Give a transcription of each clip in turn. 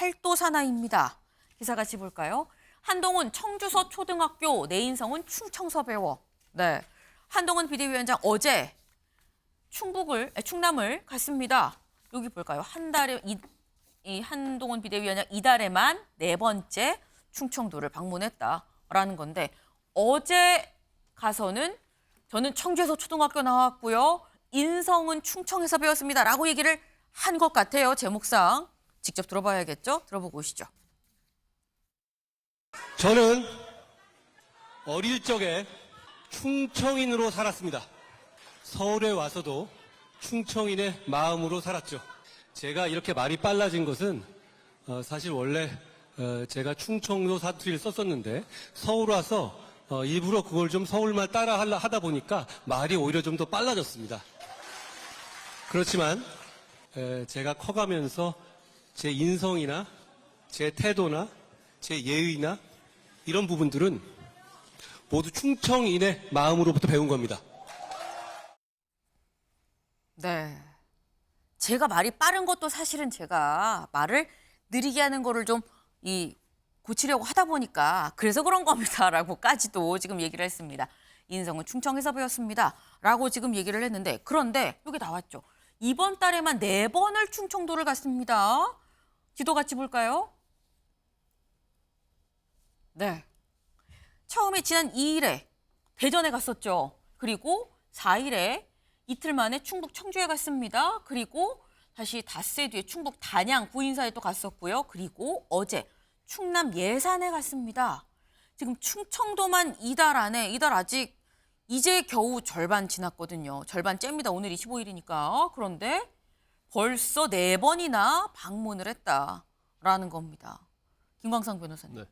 팔도 사나이입니다. 기사 같이 볼까요? 한동훈 청주서 초등학교, 내인성은 충청서 배워. 네, 한동훈 비대위원장 어제 충남을 갔습니다. 여기 볼까요? 한 달에 이 한동훈 비대위원장 이달에만 4번째 충청도를 방문했다라는 건데, 어제 가서는 저는 청주에서 초등학교 나왔고요. 인성은 충청에서 배웠습니다라고 얘기를 한 것 같아요. 제목상 직접 들어봐야겠죠? 들어보고 오시죠. 저는 어릴 적에 충청인으로 살았습니다. 서울에 와서도 충청인의 마음으로 살았죠. 제가 이렇게 말이 빨라진 것은 사실 원래 제가 충청도 사투리를 썼었는데 서울 와서 일부러 그걸 좀 서울말 따라 하다 보니까 말이 오히려 좀 더 빨라졌습니다. 그렇지만 제가 커가면서 제 인성이나 제 태도나 제 예의나 이런 부분들은 모두 충청인의 마음으로부터 배운 겁니다. 네, 제가 말이 빠른 것도 사실은 제가 말을 느리게 하는 거를 좀 고치려고 하다 보니까 그래서 그런 겁니다라고까지도 지금 얘기를 했습니다. 인성은 충청에서 배웠습니다 라고 지금 얘기를 했는데, 그런데 여기 나왔죠. 이번 달에만 4번을 충청도를 갔습니다. 지도 같이 볼까요? 네, 처음에 지난 2일에 대전에 갔었죠. 그리고 4일에 이틀 만에 충북 청주에 갔습니다. 그리고 다시 닷새 뒤에 충북 단양 부인사에 또 갔었고요. 그리고 어제 충남 예산에 갔습니다. 지금 충청도만 이달 아직 이제 겨우 절반 지났거든요. 절반 째입니다. 오늘이 15일이니까. 그런데 벌써 4번이나 방문을 했다라는 겁니다. 김광상 변호사님. 네.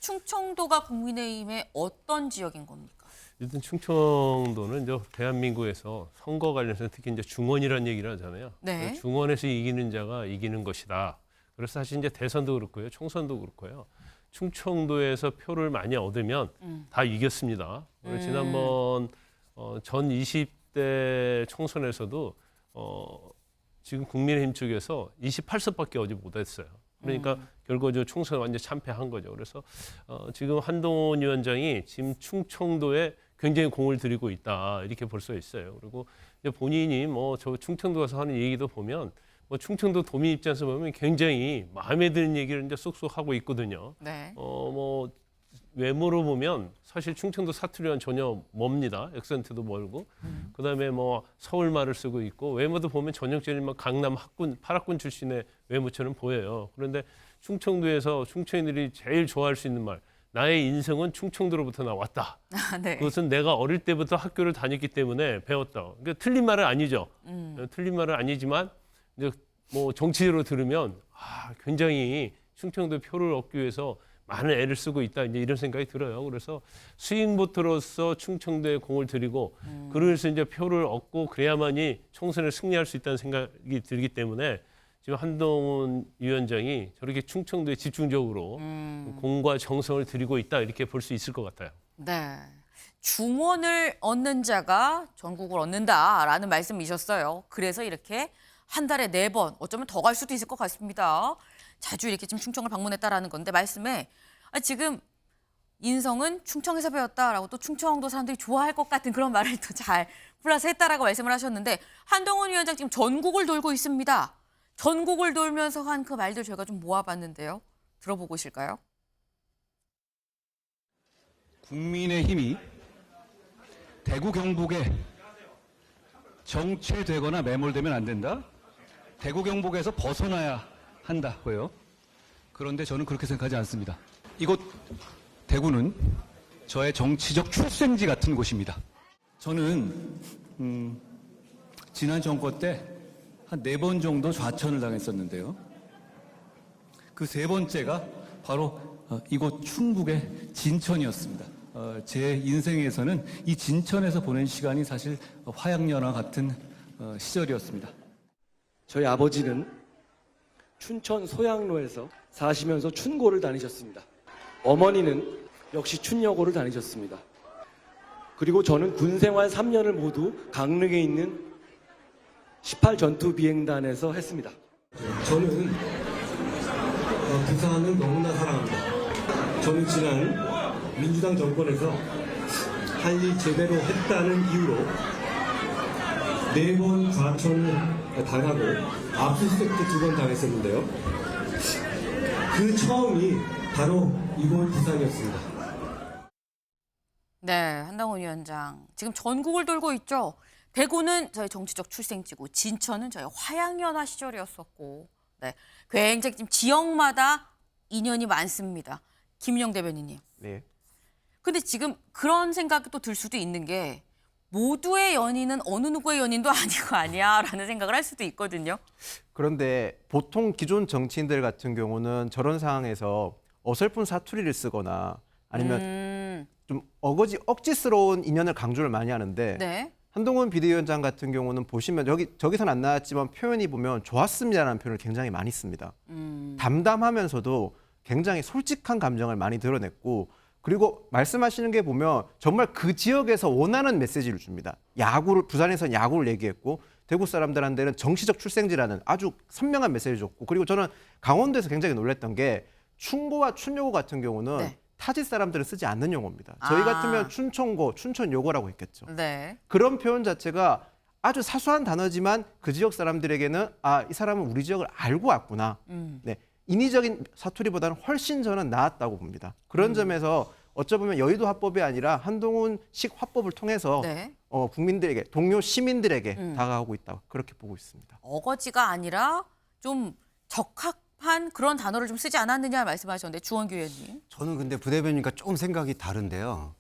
충청도가 국민의힘의 어떤 지역인 겁니까? 일단 충청도는 이제 대한민국에서 선거 관련해서 특히 이제 중원이라는 얘기를 하잖아요. 네. 중원에서 이기는 자가 이기는 것이다. 그래서 사실 이제 대선도 그렇고요, 총선도 그렇고요. 충청도에서 표를 많이 얻으면 다 이겼습니다. 그리고 지난번 전 20대 총선에서도 지금 국민의힘 쪽에서 28석밖에 얻지 못했어요. 그러니까 결국 저 총선 완전 참패한 거죠. 그래서 지금 한동훈 위원장이 지금 충청도에 굉장히 공을 들이고 있다, 이렇게 볼 수 있어요. 그리고 이제 본인이 저 충청도 가서 하는 얘기도 보면 충청도 도민 입장에서 보면 굉장히 마음에 드는 얘기를 이제 쏙쏙 하고 있거든요. 네. 외모로 보면 사실 충청도 사투리와는 전혀 멉니다. 액센트도 멀고. 그다음에 서울 말을 쓰고 있고, 외모도 보면 전형적인 강남 파락군 출신의 외모처럼 보여요. 그런데 충청도에서 충청인들이 제일 좋아할 수 있는 말, 나의 인성은 충청도로부터 나왔다. 네. 그것은 내가 어릴 때부터 학교를 다녔기 때문에 배웠다. 그러니까 틀린 말은 아니죠. 틀린 말은 아니지만 이제 정치적으로 들으면 굉장히 충청도 표를 얻기 위해서 많은 애를 쓰고 있다, 이제 이런 생각이 들어요. 그래서 스윙보터로서 충청도에 공을 들이고 그래서 이제 표를 얻고 그래야만이 총선을 승리할 수 있다는 생각이 들기 때문에 지금 한동훈 위원장이 저렇게 충청도에 집중적으로 공과 정성을 들이고 있다, 이렇게 볼 수 있을 것 같아요. 네. 중원을 얻는 자가 전국을 얻는다라는 말씀이셨어요. 그래서 이렇게 한 달에 4번, 어쩌면 더 갈 수도 있을 것 같습니다. 자주 이렇게 지금 충청을 방문했다라는 건데, 말씀에 지금 인성은 충청에서 배웠다라고 또 충청도 사람들이 좋아할 것 같은 그런 말을 또 잘 플러스 했다라고 말씀을 하셨는데, 한동훈 위원장 지금 전국을 돌고 있습니다. 전국을 돌면서 한 그 말들 저희가 좀 모아봤는데요. 들어보고 오실까요? 국민의힘이 대구 경북에 정체되거나 매몰되면 안 된다. 대구 경북에서 벗어나야 한다고요. 그런데 저는 그렇게 생각하지 않습니다. 이곳 대구는 저의 정치적 출생지 같은 곳입니다. 저는 지난 정권 때 한 4번 정도 좌천을 당했었는데요. 그 3번째가 바로 이곳 충북의 진천이었습니다. 제 인생에서는 이 진천에서 보낸 시간이 사실 화양연화 같은 시절이었습니다. 저희 아버지는 춘천 소양로에서 사시면서 춘고를 다니셨습니다. 어머니는 역시 춘여고를 다니셨습니다. 그리고 저는 군생활 3년을 모두 강릉에 있는 18 전투 비행단에서 했습니다. 저는 부산을 너무나 사랑합니다. 저는 지난 민주당 정권에서 할 일 제대로 했다는 이유로 4번 과천을 당하고 압수수색도 2번 당했었는데요. 그 처음이 바로 이곳 부산이었습니다. 네, 한동훈 위원장. 지금 전국을 돌고 있죠. 대구는 저희 정치적 출생지고 진천은 저희 화양연화 시절이었었고 네, 굉장히 지금 지역마다 인연이 많습니다. 김윤영 대변인님. 네. 근데 지금 그런 생각이 또 들 수도 있는 게 모두의 연인은 어느 누구의 연인도 아니고 아니야라는 생각을 할 수도 있거든요. 그런데 보통 기존 정치인들 같은 경우는 저런 상황에서 어설픈 사투리를 쓰거나 아니면 좀 억지스러운 인연을 강조를 많이 하는데 네. 한동훈 비대위원장 같은 경우는 보시면 저기선 안 나왔지만 표현이 보면 좋았습니다라는 표현을 굉장히 많이 씁니다. 담담하면서도 굉장히 솔직한 감정을 많이 드러냈고 그리고 말씀하시는 게 보면 정말 그 지역에서 원하는 메시지를 줍니다. 부산에서는 야구를 얘기했고 대구 사람들한테는 정치적 출생지라는 아주 선명한 메시지를 줬고 그리고 저는 강원도에서 굉장히 놀랐던 게 충고와 춘요고 같은 경우는 네. 타지 사람들은 쓰지 않는 용어입니다. 저희 같으면 춘천고, 춘천요고라고 했겠죠. 네. 그런 표현 자체가 아주 사소한 단어지만 그 지역 사람들에게는 이 사람은 우리 지역을 알고 왔구나. 네. 인위적인 사투리보다는 훨씬 저는 나았다고 봅니다. 그런 점에서 어쩌면 여의도 화법이 아니라 한동훈식 화법을 통해서 네. 국민들에게, 동료 시민들에게 다가가고 있다. 그렇게 보고 있습니다. 어거지가 아니라 좀 적합한 그런 단어를 좀 쓰지 않았느냐 말씀하셨는데 주원규 의원님. 저는 근데 부대변인과 조금 생각이 다른데요.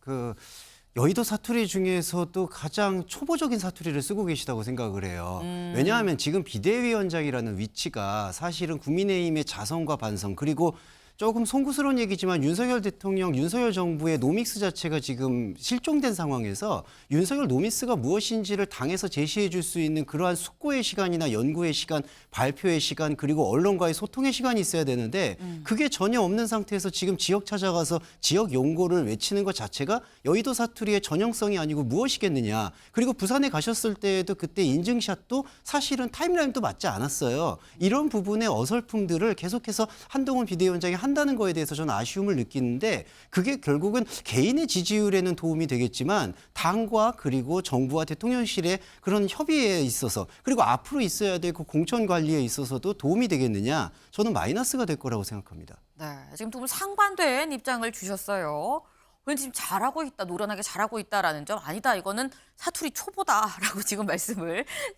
여의도 사투리 중에서도 가장 초보적인 사투리를 쓰고 계시다고 생각을 해요. 왜냐하면 지금 비대위원장이라는 위치가 사실은 국민의힘의 자성과 반성 그리고 조금 송구스러운 얘기지만 윤석열 대통령, 윤석열 정부의 노믹스 자체가 지금 실종된 상황에서 윤석열 노믹스가 무엇인지를 당에서 제시해 줄 수 있는 그러한 숙고의 시간이나 연구의 시간, 발표의 시간, 그리고 언론과의 소통의 시간이 있어야 되는데 그게 전혀 없는 상태에서 지금 지역 찾아가서 지역 용고를 외치는 것 자체가 여의도 사투리의 전형성이 아니고 무엇이겠느냐. 그리고 부산에 가셨을 때에도 그때 인증샷도 사실은 타임라인도 맞지 않았어요. 이런 부분의 어설픔들을 계속해서 한동훈 비대위원장이 한다는 거에 대해서 저는 아쉬움을 느끼는데 그게 결국은 개인의 지지율에는 도움이 되겠지만 당과 그리고 정부와 대통령실의 그런 협의에 있어서 그리고 앞으로 있어야 될 그 공천 관리에 있어서도 도움이 되겠느냐 저는 마이너스가 될 거라고 생각합니다. 네, 지금 두 분 상반된 입장을 주셨어요. 왠지 지금 잘하고 있다, 노련하게 잘하고 있다라는 점 아니다. 이거는 사투리 초보다라고 지금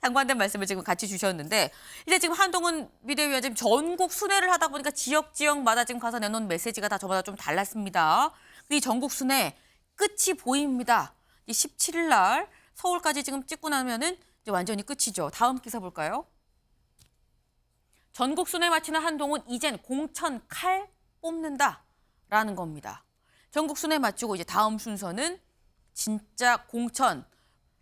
상반된 말씀을 지금 같이 주셨는데 이제 지금 한동훈 비대위원장 전국 순회를 하다 보니까 지역마다 지금 가서 내놓은 메시지가 다 저마다 좀 달랐습니다. 이 전국 순회 끝이 보입니다. 이 17일 날 서울까지 지금 찍고 나면은 이제 완전히 끝이죠. 다음 기사 볼까요? 전국 순회 마치는 한동훈 이젠 공천 칼 뽑는다라는 겁니다. 전국 순회 마치고 이제 다음 순서는 진짜 공천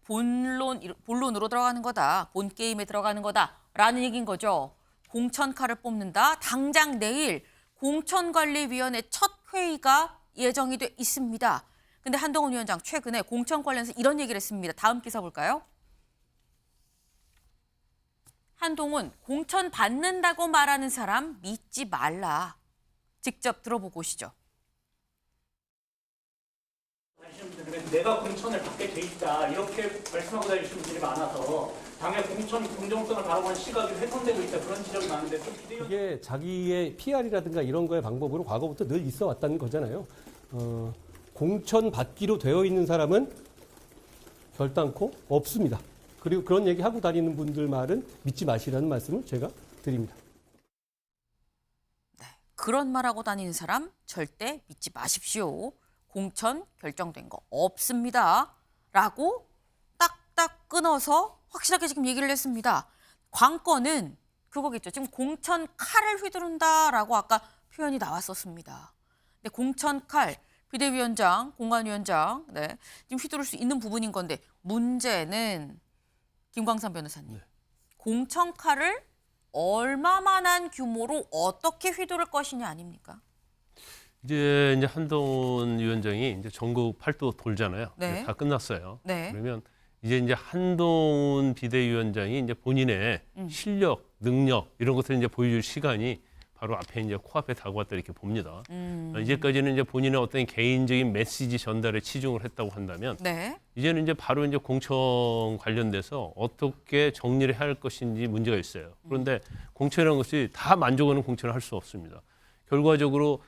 본론으로 들어가는 거다. 본 게임에 들어가는 거다라는 얘기인 거죠. 공천 칼을 뽑는다. 당장 내일 공천관리위원회 첫 회의가 예정이 돼 있습니다. 근데 한동훈 위원장 최근에 공천 관련해서 이런 얘기를 했습니다. 다음 기사 볼까요? 한동훈 공천 받는다고 말하는 사람 믿지 말라. 직접 들어보고 오시죠. 내가 공천을 받게 돼 있다 이렇게 말씀하고 다니시는 분들이 많아서 당의 공천 공정성을 바라보는 시각이 훼손되고 있다 그런 지적이 많은데 좀 비대위원 이게 자기의 PR이라든가 이런 거의 방법으로 과거부터 늘 있어 왔다는 거잖아요. 공천 받기로 되어 있는 사람은 결단코 없습니다. 그리고 그런 얘기 하고 다니는 분들 말은 믿지 마시라는 말씀을 제가 드립니다. 네, 그런 말하고 다니는 사람 절대 믿지 마십시오. 공천 결정된 거 없습니다. 라고 딱딱 끊어서 확실하게 지금 얘기를 했습니다. 관건은 그거겠죠. 지금 공천 칼을 휘두른다라고 아까 표현이 나왔었습니다. 근데 공천 칼, 비대위원장, 공관위원장 네, 지금 휘두를 수 있는 부분인 건데 문제는 김광삼 변호사님. 공천 칼을 얼마만한 규모로 어떻게 휘두를 것이냐 아닙니까? 이제 한동훈 위원장이 이제 전국 팔도 돌잖아요. 네. 다 끝났어요. 네. 그러면 이제 한동훈 비대위원장이 이제 본인의 실력, 능력 이런 것들을 이제 보여줄 시간이 바로 앞에 이제 코앞에 다가왔다 이렇게 봅니다. 이제까지는 이제 본인의 어떤 개인적인 메시지 전달에 치중을 했다고 한다면 네. 이제는 이제 바로 이제 공천 관련돼서 어떻게 정리를 해야 할 것인지 문제가 있어요. 그런데 공천이라는 것이 다 만족하는 공천을 할 수 없습니다. 결과적으로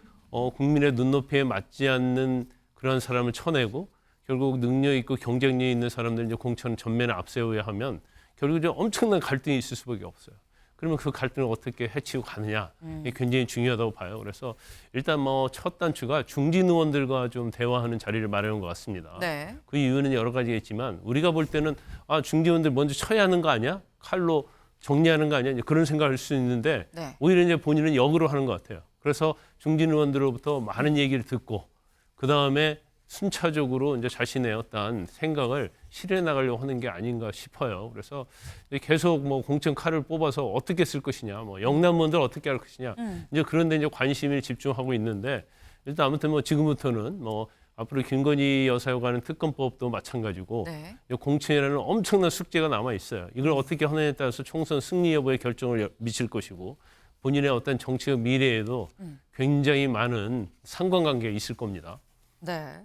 국민의 눈높이에 맞지 않는 그런 사람을 쳐내고 결국 능력 있고 경쟁력 있는 사람들 이제 공천 전면에 앞세워야 하면 결국 좀 엄청난 갈등이 있을 수밖에 없어요. 그러면 그 갈등을 어떻게 해치고 가느냐 이게 굉장히 중요하다고 봐요. 그래서 일단 뭐 첫 단추가 중진 의원들과 좀 대화하는 자리를 마련한 것 같습니다. 네. 그 이유는 여러 가지가 있지만 우리가 볼 때는 중진 의원들 먼저 쳐야 하는 거 아니야? 칼로 정리하는 거 아니야? 이제 그런 생각을 할 수 있는데 네. 오히려 이제 본인은 역으로 하는 것 같아요. 그래서 중진 의원들로부터 많은 얘기를 듣고 그 다음에 순차적으로 이제 자신의 어떤 생각을 실현해 나가려고 하는 게 아닌가 싶어요. 그래서 계속 뭐 공천 칼을 뽑아서 어떻게 쓸 것이냐, 뭐 영남원들 어떻게 할 것이냐, 이제 그런데 이제 관심을 집중하고 있는데 일단 아무튼 뭐 지금부터는 뭐 앞으로 김건희 여사에 관한 특검법도 마찬가지고 네. 공천이라는 엄청난 숙제가 남아 있어요. 이걸 어떻게 하느냐에 따라서 총선 승리 여부에 결정을 미칠 것이고 본인의 어떤 정치적 미래에도 굉장히 많은 상관관계가 있을 겁니다. 네.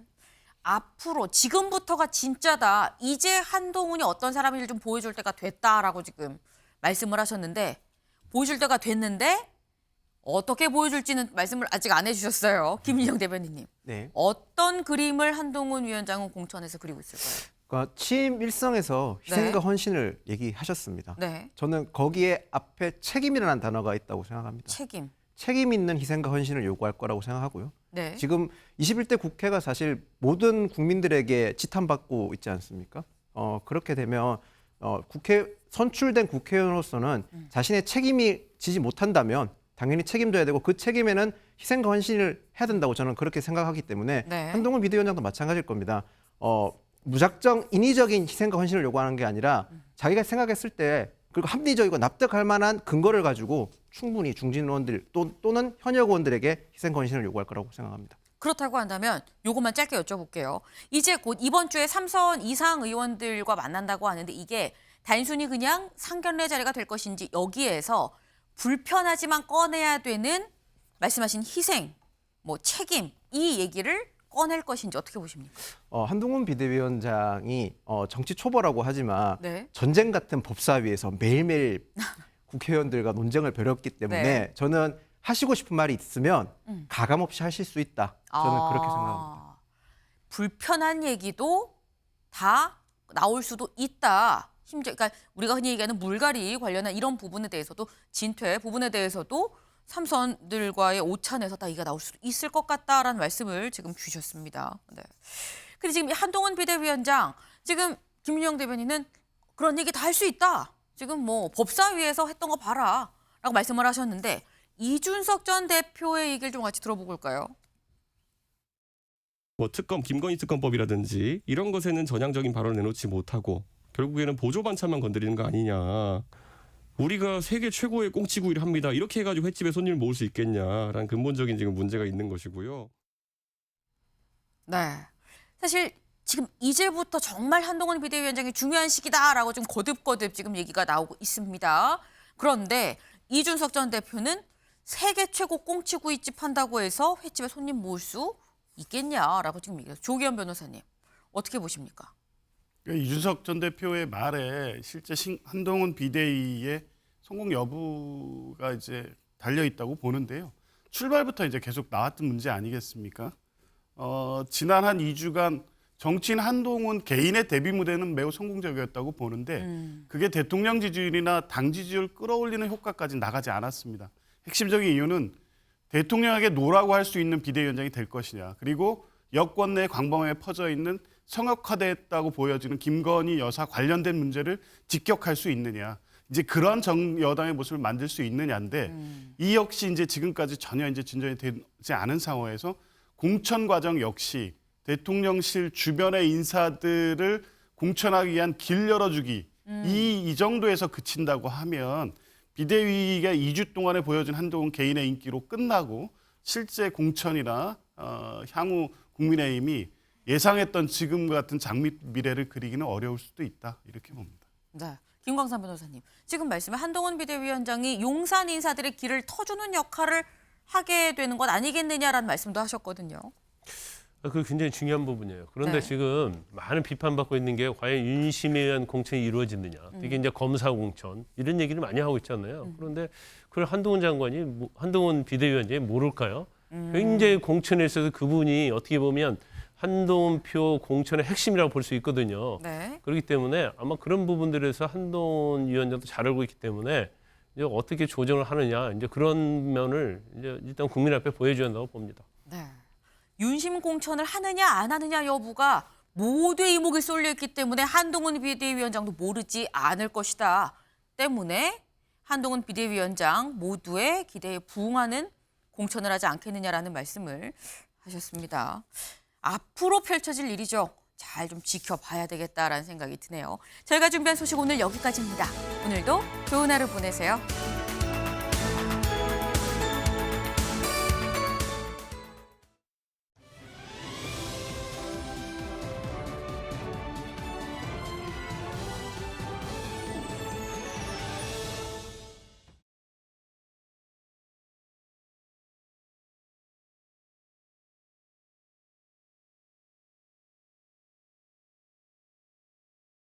앞으로 지금부터가 진짜다. 이제 한동훈이 어떤 사람인지 좀 보여줄 때가 됐다라고 지금 말씀을 하셨는데 보여줄 때가 됐는데 어떻게 보여줄지는 말씀을 아직 안 해주셨어요. 김인영 대변인님. 네. 어떤 그림을 한동훈 위원장은 공천에서 그리고 있을까요? 그러니까 취임 일성에서 희생과 헌신을 얘기하셨습니다. 네. 저는 거기에 앞에 책임이라는 단어가 있다고 생각합니다. 책임. 책임 있는 희생과 헌신을 요구할 거라고 생각하고요. 네. 지금 21대 국회가 사실 모든 국민들에게 지탄받고 있지 않습니까? 그렇게 되면 국회 선출된 국회의원으로서는 자신의 책임이 지지 못한다면 당연히 책임져야 되고 그 책임에는 희생과 헌신을 해야 된다고 저는 그렇게 생각하기 때문에 네. 한동훈 비대위원장도 마찬가지일 겁니다. 무작정 인위적인 희생과 헌신을 요구하는 게 아니라 자기가 생각했을 때 그리고 합리적이고 납득할 만한 근거를 가지고 충분히 중진 의원들 또는 현역 의원들에게 희생과 헌신을 요구할 거라고 생각합니다. 그렇다고 한다면 요것만 짧게 여쭤볼게요. 이제 곧 이번 주에 3선 이상 의원들과 만난다고 하는데 이게 단순히 그냥 상견례 자리가 될 것인지 여기에서 불편하지만 꺼내야 되는 말씀하신 희생, 뭐 책임 이 얘기를 꺼낼 것인지 어떻게 보십니까? 한동훈 비대위원장이 정치 초보라고 하지만 네. 전쟁 같은 법사위에서 매일매일 국회의원들과 논쟁을 벌였기 때문에 네. 저는 하시고 싶은 말이 있으면 가감없이 하실 수 있다. 저는 그렇게 생각합니다. 불편한 얘기도 다 나올 수도 있다. 심지어 그러니까 우리가 흔히 얘기하는 물갈이 관련한 이런 부분에 대해서도 진퇴 부분에 대해서도 삼선들과의 오찬에서 다 이가 나올 수도 있을 것 같다라는 말씀을 지금 주셨습니다. 네. 근데 지금 한동훈 비대위원장 지금 김윤영 대변인은 그런 얘기 다 할 수 있다. 지금 뭐 법사위에서 했던 거 봐라라고 말씀을 하셨는데 이준석 전 대표의 얘기를 좀 같이 들어보고 올까요? 뭐 김건희 특검법이라든지 이런 것에는 전향적인 발언을 내놓지 못하고 결국에는 보조 반찬만 건드리는 거 아니냐. 우리가 세계 최고의 꽁치구이를 합니다. 이렇게 해가지고 횟집에 손님을 모을 수 있겠냐라는 근본적인 지금 문제가 있는 것이고요. 네. 사실 지금 이제부터 정말 한동훈 비대위원장이 중요한 시기다라고 좀 거듭거듭 지금 얘기가 나오고 있습니다. 그런데 이준석 전 대표는 세계 최고 꽁치구이집 한다고 해서 횟집에 손님 모을 수 있겠냐라고 지금 얘기해요. 조기현 변호사님 어떻게 보십니까? 이준석 전 대표의 말에 실제 한동훈 비대위의 성공 여부가 이제 달려 있다고 보는데요. 출발부터 이제 계속 나왔던 문제 아니겠습니까? 지난 한 2주간 정치인 한동훈 개인의 데뷔 무대는 매우 성공적이었다고 보는데 그게 대통령 지지율이나 당 지지율 끌어올리는 효과까지 나가지 않았습니다. 핵심적인 이유는 대통령에게 노라고 할 수 있는 비대위원장이 될 것이냐. 그리고 여권 내 광범위에 퍼져 있는 성역화됐다고 보여지는 김건희 여사 관련된 문제를 직격할 수 있느냐. 이제 그런 정여당의 모습을 만들 수 있느냐인데 이 역시 이제 지금까지 전혀 이제 진전이 되지 않은 상황에서 공천 과정 역시 대통령실 주변의 인사들을 공천하기 위한 길 열어주기 이 정도에서 그친다고 하면 비대위가 2주 동안에 보여준 한동훈 개인의 인기로 끝나고 실제 공천이나 향후 국민의힘이 예상했던 지금 같은 장밋 미래를 그리기는 어려울 수도 있다 이렇게 봅니다. 네. 김광삼 변호사님, 지금 말씀에 한동훈 비대위원장이 용산 인사들의 길을 터주는 역할을 하게 되는 것 아니겠느냐라는 말씀도 하셨거든요. 그게 굉장히 중요한 부분이에요. 그런데 네. 지금 많은 비판받고 있는 게 과연 윤심에 의한 공천이 이루어지느냐. 이게 이제 검사 공천 이런 얘기를 많이 하고 있잖아요. 그런데 그걸 한동훈 비대위원장이 모를까요? 굉장히 공천에 있어서 그분이 어떻게 보면 한동훈표 공천의 핵심이라고 볼 수 있거든요. 네. 그렇기 때문에 아마 그런 부분들에서 한동훈 위원장도 잘 알고 있기 때문에 이제 어떻게 조정을 하느냐 이제 그런 면을 이제 일단 국민 앞에 보여줘야 한다고 봅니다. 네. 윤심 공천을 하느냐 안 하느냐 여부가 모두의 이목이 쏠려 있기 때문에 한동훈 비대위원장도 모르지 않을 것이다. 때문에 한동훈 비대위원장 모두의 기대에 부응하는 공천을 하지 않겠느냐라는 말씀을 하셨습니다. 앞으로 펼쳐질 일이죠. 잘 좀 지켜봐야 되겠다라는 생각이 드네요. 저희가 준비한 소식 오늘 여기까지입니다. 오늘도 좋은 하루 보내세요.